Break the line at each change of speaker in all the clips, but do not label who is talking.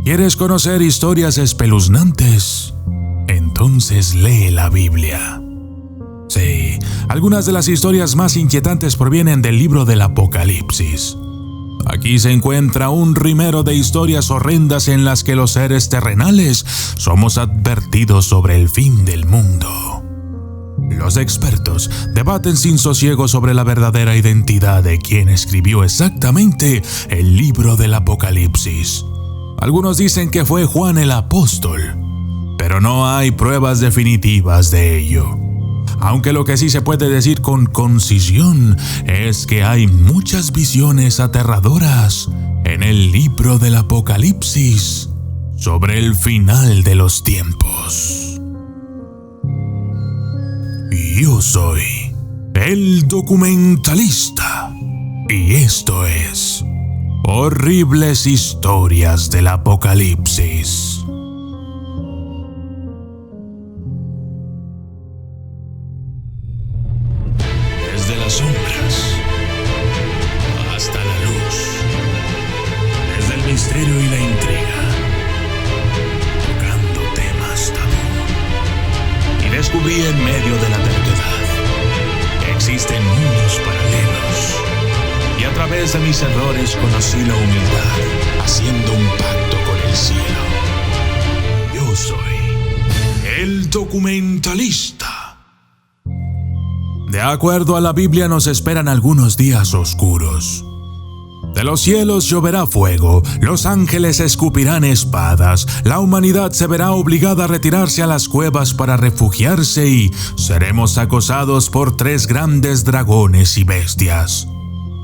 ¿Quieres conocer historias espeluznantes? Entonces lee la Biblia. Sí, algunas de las historias más inquietantes provienen del libro del Apocalipsis. Aquí se encuentra un rimero de historias horrendas en las que los seres terrenales somos advertidos sobre el fin del mundo. Los expertos debaten sin sosiego sobre la verdadera identidad de quien escribió exactamente el libro del Apocalipsis. Algunos dicen que fue Juan el Apóstol, pero no hay pruebas definitivas de ello. Aunque lo que sí se puede decir con concisión es que hay muchas visiones aterradoras en el libro del Apocalipsis sobre el final de los tiempos. Yo soy el documentalista y esto es Horribles Historias del Apocalipsis. Desde las sombras hasta la luz, desde el misterio y la intriga, tocando temas tabú. Y descubrí en medio de la terquedad que existen mundos paralelos. Y a través de mis errores conocí la humildad, haciendo un pacto con el cielo. Yo soy el documentalista. De acuerdo a la Biblia, nos esperan algunos días oscuros. De los cielos lloverá fuego, los ángeles escupirán espadas, la humanidad se verá obligada a retirarse a las cuevas para refugiarse y seremos acosados por 3 grandes dragones y bestias.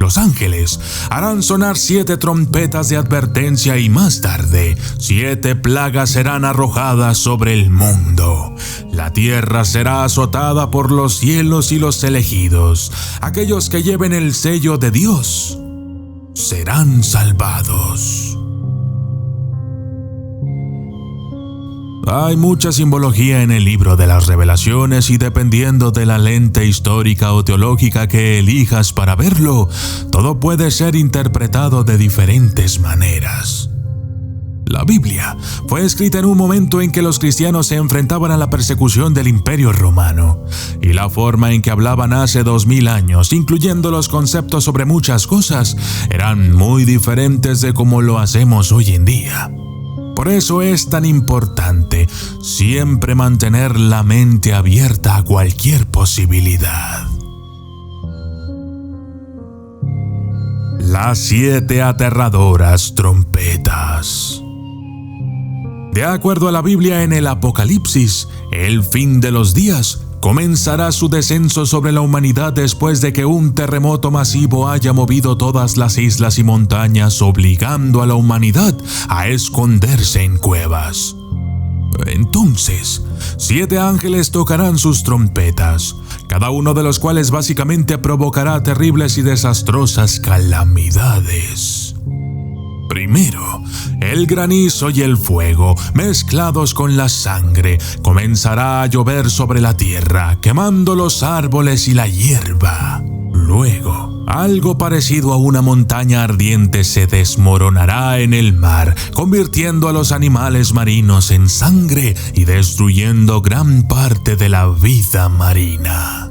Los ángeles harán sonar 7 trompetas de advertencia y más tarde 7 plagas serán arrojadas sobre el mundo. La tierra será azotada por los cielos y los elegidos. Aquellos que lleven el sello de Dios serán salvados. Hay mucha simbología en el libro de las Revelaciones y dependiendo de la lente histórica o teológica que elijas para verlo, todo puede ser interpretado de diferentes maneras. La Biblia fue escrita en un momento en que los cristianos se enfrentaban a la persecución del Imperio Romano, y la forma en que hablaban hace 2000 años, incluyendo los conceptos sobre muchas cosas, eran muy diferentes de como lo hacemos hoy en día. Por eso es tan importante siempre mantener la mente abierta a cualquier posibilidad. Las 7 aterradoras trompetas. De acuerdo a la Biblia, en el Apocalipsis, el fin de los días comenzará su descenso sobre la humanidad después de que un terremoto masivo haya movido todas las islas y montañas, obligando a la humanidad a esconderse en cuevas. Entonces, 7 ángeles tocarán sus trompetas, cada uno de los cuales básicamente provocará terribles y desastrosas calamidades. Primero, el granizo y el fuego, mezclados con la sangre, comenzará a llover sobre la tierra, quemando los árboles y la hierba. Luego, algo parecido a una montaña ardiente se desmoronará en el mar, convirtiendo a los animales marinos en sangre y destruyendo gran parte de la vida marina.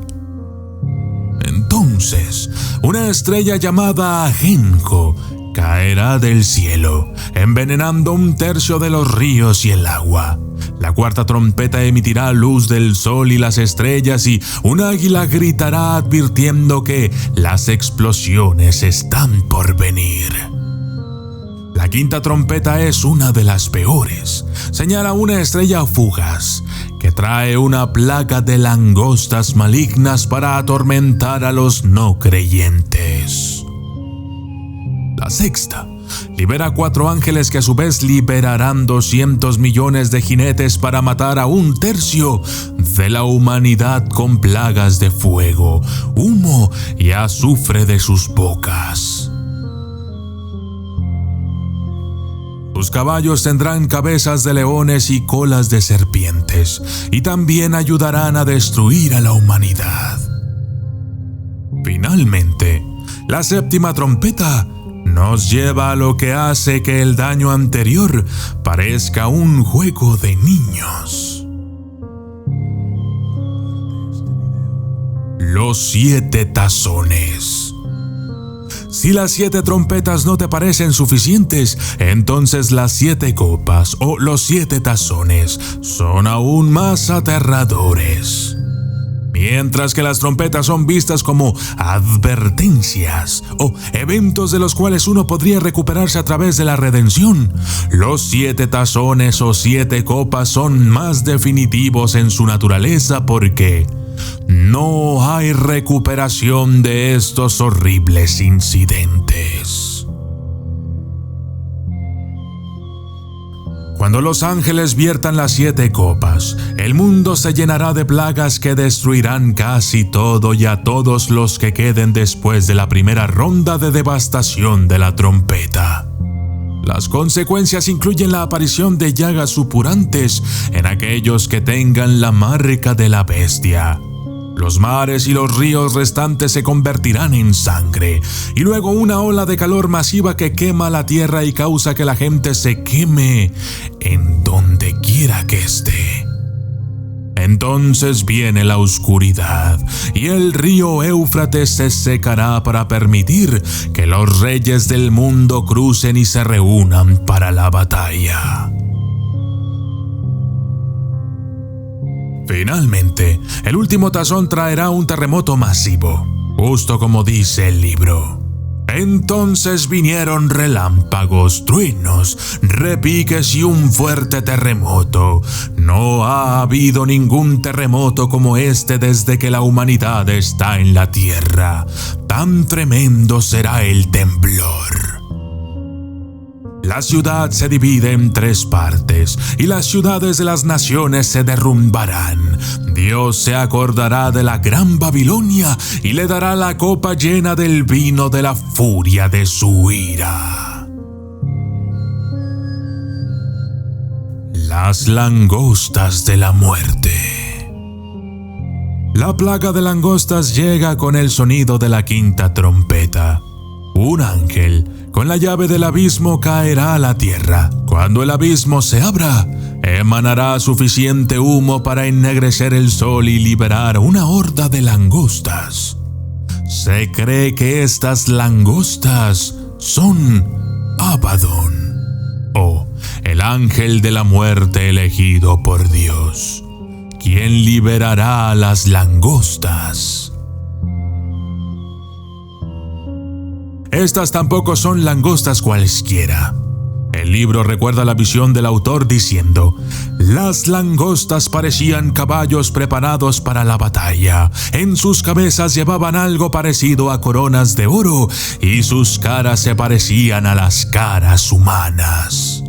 Entonces, una estrella llamada Ajenjo caerá del cielo, envenenando 1/3 de los ríos y el agua. La 4ª trompeta emitirá luz del sol y las estrellas y un águila gritará advirtiendo que las explosiones están por venir. La 5ª trompeta es una de las peores. Señala una estrella fugaz que trae una plaga de langostas malignas para atormentar a los no creyentes. La 6ª libera 4 ángeles que a su vez liberarán 200 millones de jinetes para matar a 1/3 de la humanidad con plagas de fuego, humo y azufre de sus bocas. Sus caballos tendrán cabezas de leones y colas de serpientes, y también ayudarán a destruir a la humanidad. Finalmente, la 7ª trompeta nos lleva a lo que hace que el daño anterior parezca un juego de niños. Los 7 tazones. Si las 7 trompetas no te parecen suficientes, entonces las 7 copas o los 7 tazones son aún más aterradores. Mientras que las trompetas son vistas como advertencias o eventos de los cuales uno podría recuperarse a través de la redención, los 7 tazones o 7 copas son más definitivos en su naturaleza porque no hay recuperación de estos horribles incidentes. Cuando los ángeles viertan las 7 copas, el mundo se llenará de plagas que destruirán casi todo y a todos los que queden después de la primera ronda de devastación de la trompeta. Las consecuencias incluyen la aparición de llagas supurantes en aquellos que tengan la marca de la bestia. Los mares y los ríos restantes se convertirán en sangre, y luego una ola de calor masiva que quema la tierra y causa que la gente se queme en donde quiera que esté. Entonces viene la oscuridad, y el río Éufrates se secará para permitir que los reyes del mundo crucen y se reúnan para la batalla. Finalmente, el último tazón traerá un terremoto masivo, justo como dice el libro. Entonces vinieron relámpagos, truenos, repiques y un fuerte terremoto. No ha habido ningún terremoto como este desde que la humanidad está en la tierra. Tan tremendo será el temblor. La ciudad se divide en 3 partes, y las ciudades de las naciones se derrumbarán. Dios se acordará de la gran Babilonia y le dará la copa llena del vino de la furia de su ira. Las langostas de la muerte. La plaga de langostas llega con el sonido de la 5ª trompeta. Un ángel con la llave del abismo caerá a la tierra. Cuando el abismo se abra, emanará suficiente humo para ennegrecer el sol y liberar una horda de langostas. Se cree que estas langostas son Abaddon, o el ángel de la muerte elegido por Dios, quien liberará a las langostas. Estas tampoco son langostas cualesquiera. El libro recuerda la visión del autor diciendo: las langostas parecían caballos preparados para la batalla. En sus cabezas llevaban algo parecido a coronas de oro y sus caras se parecían a las caras humanas.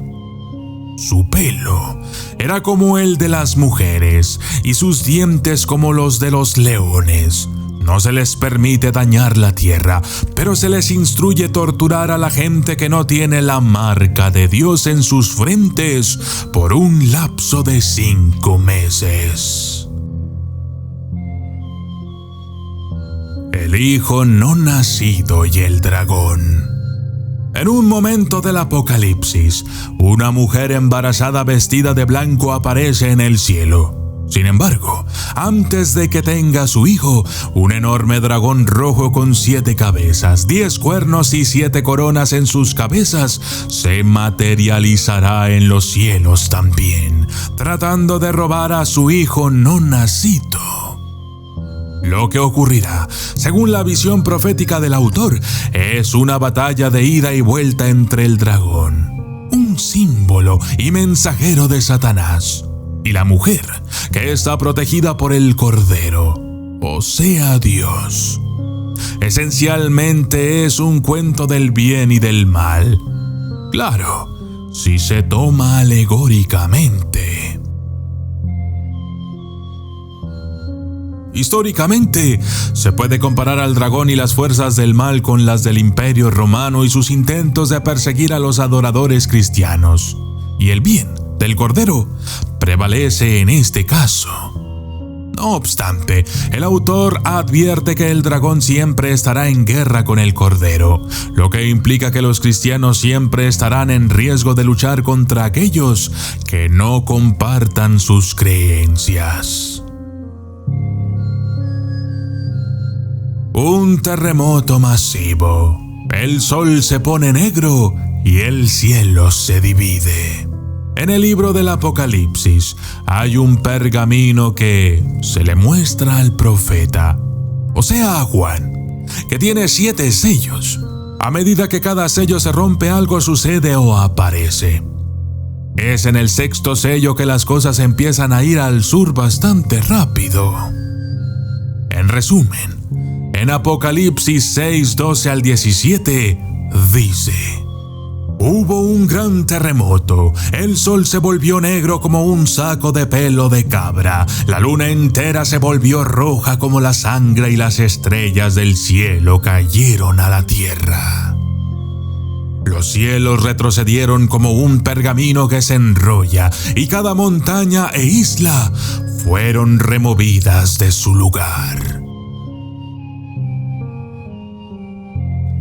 Su pelo era como el de las mujeres y sus dientes como los de los leones. No se les permite dañar la tierra, pero se les instruye torturar a la gente que no tiene la marca de Dios en sus frentes por un lapso de 5 meses. El hijo no nacido y el dragón. En un momento del Apocalipsis, una mujer embarazada vestida de blanco aparece en el cielo. Sin embargo, antes de que tenga su hijo, un enorme dragón rojo con 7 cabezas, 10 cuernos y 7 coronas en sus cabezas se materializará en los cielos también, tratando de robar a su hijo no nacido. Lo que ocurrirá, según la visión profética del autor, es una batalla de ida y vuelta entre el dragón, un símbolo y mensajero de Satanás, y la mujer, que está protegida por el Cordero, o sea, Dios. Esencialmente es un cuento del bien y del mal. Claro, si se toma alegóricamente. Históricamente, se puede comparar al dragón y las fuerzas del mal con las del Imperio Romano y sus intentos de perseguir a los adoradores cristianos. Y el bien del Cordero prevalece en este caso. No obstante, el autor advierte que el dragón siempre estará en guerra con el Cordero, lo que implica que los cristianos siempre estarán en riesgo de luchar contra aquellos que no compartan sus creencias. Un terremoto masivo. El sol se pone negro y el cielo se divide. En el libro del Apocalipsis hay un pergamino que se le muestra al profeta, o sea a Juan, que tiene 7 sellos. A medida que cada sello se rompe, algo sucede o aparece. Es en el 6º sello que las cosas empiezan a ir al sur bastante rápido. En resumen, en Apocalipsis 6, 12 al 17, dice: Hubo un gran terremoto, el sol se volvió negro como un saco de pelo de cabra, la luna entera se volvió roja como la sangre y las estrellas del cielo cayeron a la tierra. Los cielos retrocedieron como un pergamino que se enrolla y cada montaña e isla fueron removidas de su lugar.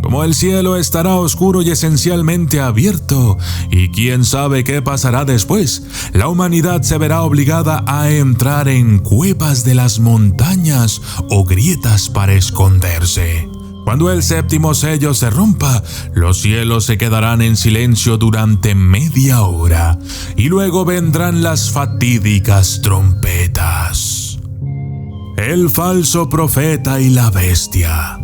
Como el cielo estará oscuro y esencialmente abierto, y quién sabe qué pasará después, la humanidad se verá obligada a entrar en cuevas de las montañas o grietas para esconderse. Cuando el 7º sello se rompa, los cielos se quedarán en silencio durante media hora, y luego vendrán las fatídicas trompetas. El falso profeta y la bestia.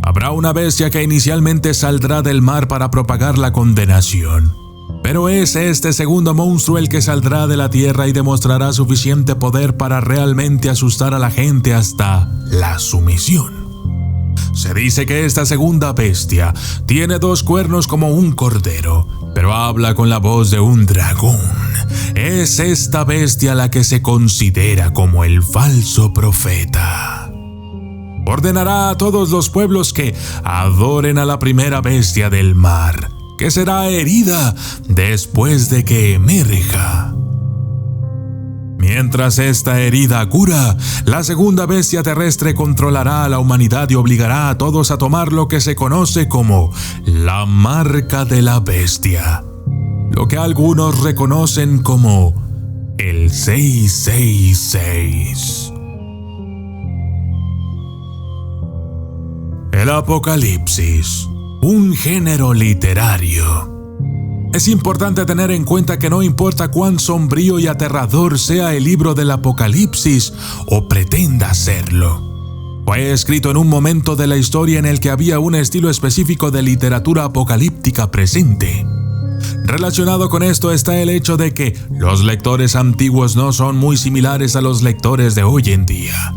Habrá una bestia que inicialmente saldrá del mar para propagar la condenación. Pero es este segundo monstruo el que saldrá de la tierra y demostrará suficiente poder para realmente asustar a la gente hasta la sumisión. Se dice que esta segunda bestia tiene 2 cuernos como un cordero, pero habla con la voz de un dragón. Es esta bestia la que se considera como el falso profeta. Ordenará a todos los pueblos que adoren a la primera bestia del mar, que será herida después de que emerja. Mientras esta herida cura, la segunda bestia terrestre controlará a la humanidad y obligará a todos a tomar lo que se conoce como la marca de la bestia, lo que algunos reconocen como el 666. El Apocalipsis, un género literario. Es importante tener en cuenta que no importa cuán sombrío y aterrador sea el libro del Apocalipsis o pretenda serlo. Fue escrito en un momento de la historia en el que había un estilo específico de literatura apocalíptica presente. Relacionado con esto está el hecho de que los lectores antiguos no son muy similares a los lectores de hoy en día.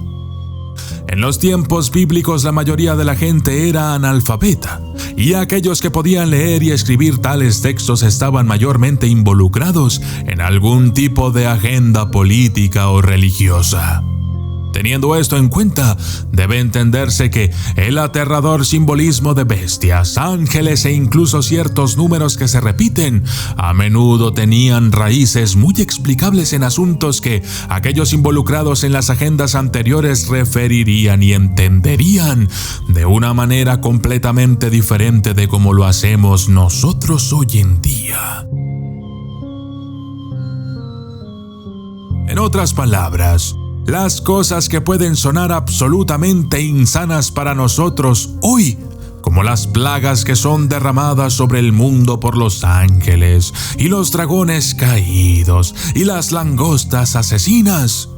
En los tiempos bíblicos la mayoría de la gente era analfabeta, y aquellos que podían leer y escribir tales textos estaban mayormente involucrados en algún tipo de agenda política o religiosa. Teniendo esto en cuenta, debe entenderse que el aterrador simbolismo de bestias, ángeles e incluso ciertos números que se repiten, a menudo tenían raíces muy explicables en asuntos que aquellos involucrados en las agendas anteriores referirían y entenderían de una manera completamente diferente de como lo hacemos nosotros hoy en día. En otras palabras, las cosas que pueden sonar absolutamente insanas para nosotros hoy, como las plagas que son derramadas sobre el mundo por los ángeles, y los dragones caídos, y las langostas asesinas,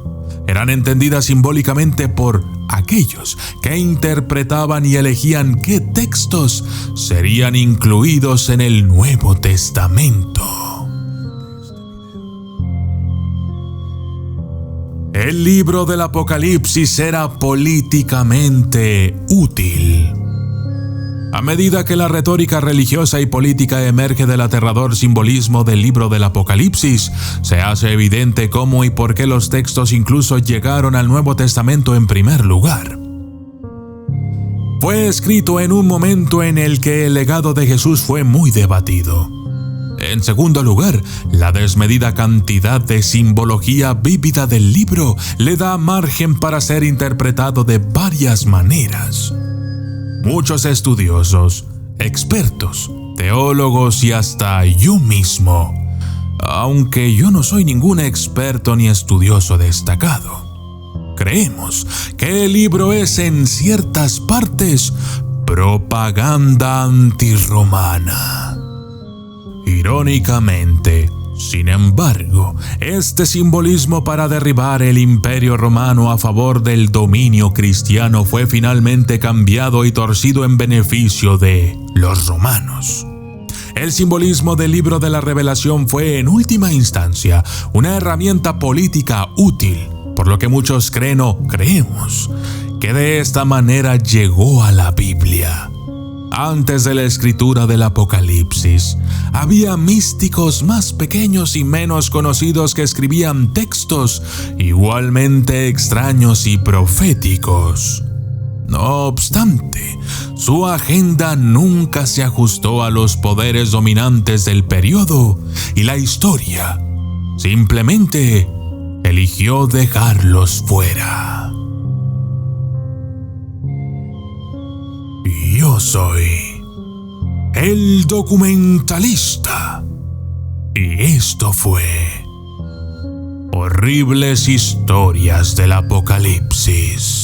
eran entendidas simbólicamente por aquellos que interpretaban y elegían qué textos serían incluidos en el Nuevo Testamento. El libro del Apocalipsis era políticamente útil. A medida que la retórica religiosa y política emerge del aterrador simbolismo del libro del Apocalipsis, se hace evidente cómo y por qué los textos incluso llegaron al Nuevo Testamento en primer lugar. Fue escrito en un momento en el que el legado de Jesús fue muy debatido. En segundo lugar, la desmedida cantidad de simbología vívida del libro le da margen para ser interpretado de varias maneras. Muchos estudiosos, expertos, teólogos y hasta yo mismo, aunque yo no soy ningún experto ni estudioso destacado, creemos que el libro es en ciertas partes propaganda antirromana. Irónicamente, sin embargo, este simbolismo para derribar el Imperio Romano a favor del dominio cristiano fue finalmente cambiado y torcido en beneficio de los romanos. El simbolismo del libro de la Revelación fue, en última instancia, una herramienta política útil, por lo que muchos creen o creemos que de esta manera llegó a la Biblia. Antes de la escritura del Apocalipsis, había místicos más pequeños y menos conocidos que escribían textos igualmente extraños y proféticos. No obstante, su agenda nunca se ajustó a los poderes dominantes del periodo y la historia simplemente eligió dejarlos fuera. Yo soy el documentalista y esto fue Horribles Historias del Apocalipsis.